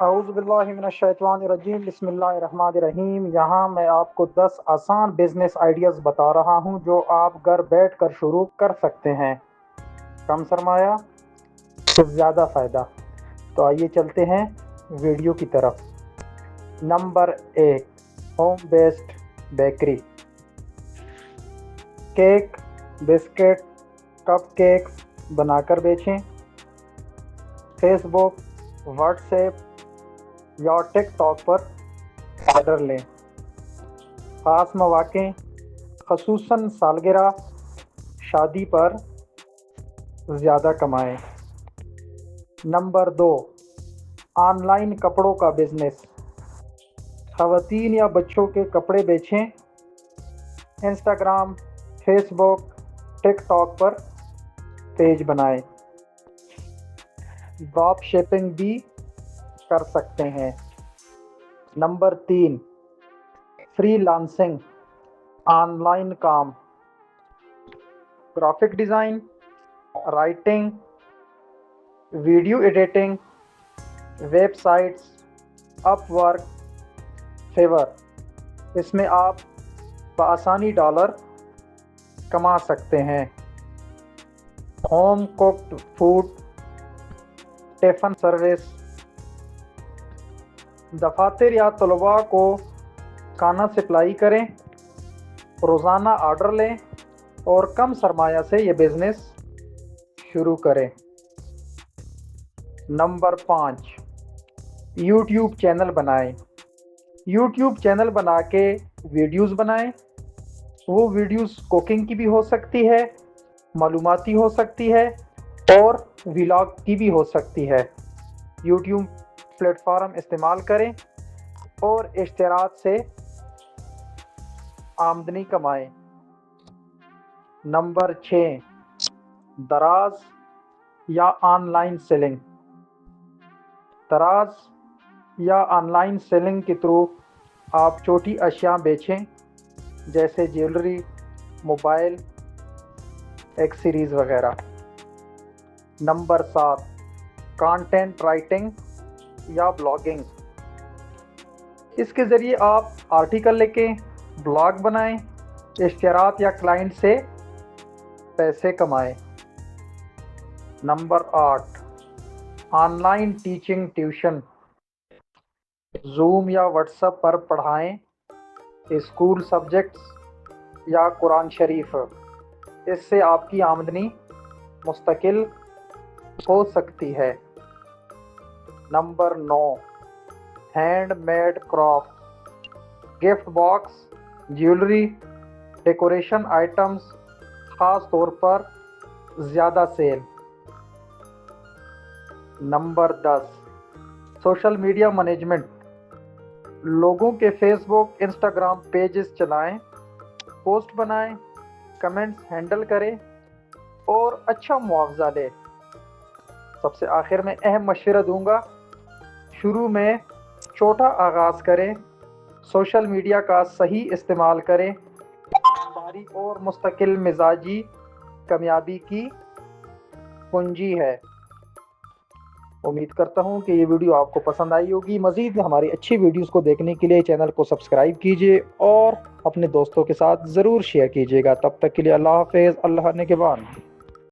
اعوذ باللہ من الشیطان الرجیم، بسم اللہ الرحمن الرحیم۔ یہاں میں آپ کو 10 آسان بزنس آئیڈیاز بتا رہا ہوں جو آپ گھر بیٹھ کر شروع کر سکتے ہیں۔ کم سرمایہ تو زیادہ فائدہ۔ تو آئیے چلتے ہیں ویڈیو کی طرف۔ Number 1، home based bakery. Cake, biscuit, cupcakes بنا کر بیچیں۔ فیس بک، واٹس ایپ یا ٹک ٹاک پر آرڈر لیں۔ خاص مواقع خصوصاً سالگرہ، شادی پر زیادہ کمائیں۔ نمبر 2، آن لائن کپڑوں کا بزنس۔ خواتین یا بچوں کے کپڑے بیچیں۔ Instagram, Facebook, TikTok پر پیج بنائیں۔ ڈراپ شپنگ بھی کر سکتے ہیں۔ Number 3، freelancing, online کام۔ Graphic design, writing, video editing, websites, Upwork, Fiverr. اس میں آپ بآسانی ڈالر کما سکتے ہیں۔ Home cooked food, tiffin service. دفاتر یا طلباء کو کھانا سپلائی کریں، روزانہ آرڈر لیں اور کم سرمایہ سے یہ بزنس شروع کریں۔ نمبر 5، یوٹیوب چینل بنائیں۔ یوٹیوب چینل بنا کے ویڈیوز بنائیں۔ وہ ویڈیوز کوکنگ کی بھی ہو سکتی ہے، معلوماتی ہو سکتی ہے اور ولاگ کی بھی ہو سکتی ہے۔ یوٹیوب پلیٹ فارم استعمال کریں اور اشتراک سے آمدنی کمائیں۔ نمبر 6، دراز یا آن لائن سیلنگ۔ دراز یا آن لائن سیلنگ کے تھرو آپ چھوٹی اشیاء بیچیں جیسے جیولری، موبائل ایکسیسریز وغیرہ۔ نمبر 7، کانٹینٹ رائٹنگ یا بلاگنگ۔ اس کے ذریعے آپ آرٹیکل لکھیں، بلاگ بنائیں، اشتہارات یا کلائنٹ سے پیسے کمائیں۔ Number 8، online teaching tuition. Zoom یا واٹس ایپ پر پڑھائیں، اسکول سبجیکٹس یا قرآن شریف۔ اس سے آپ کی آمدنی مستقل ہو سکتی ہے۔ Number 9، handmade craft. Gift box, jewellery, decoration items, خاص طور پر زیادہ sale. Number 10، social media management. لوگوں کے فیس بک، انسٹاگرام پیجز چلائیں، پوسٹ بنائیں، کمنٹس ہینڈل کریں اور اچھا معاوضہ لیں۔ سب سے آخر میں اہم مشورہ دوں گا، شروع میں چھوٹا آغاز کریں، سوشل میڈیا کا صحیح استعمال کریں، ساری اور مستقل مزاجی کامیابی کی کنجی ہے۔ امید کرتا ہوں کہ یہ ویڈیو آپ کو پسند آئی ہوگی۔ مزید ہماری اچھی ویڈیوز کو دیکھنے کے لیے چینل کو سبسکرائب کیجیے اور اپنے دوستوں کے ساتھ ضرور شیئر کیجیے گا۔ تب تک کے لیے اللہ حافظ، اللہ نگہبان۔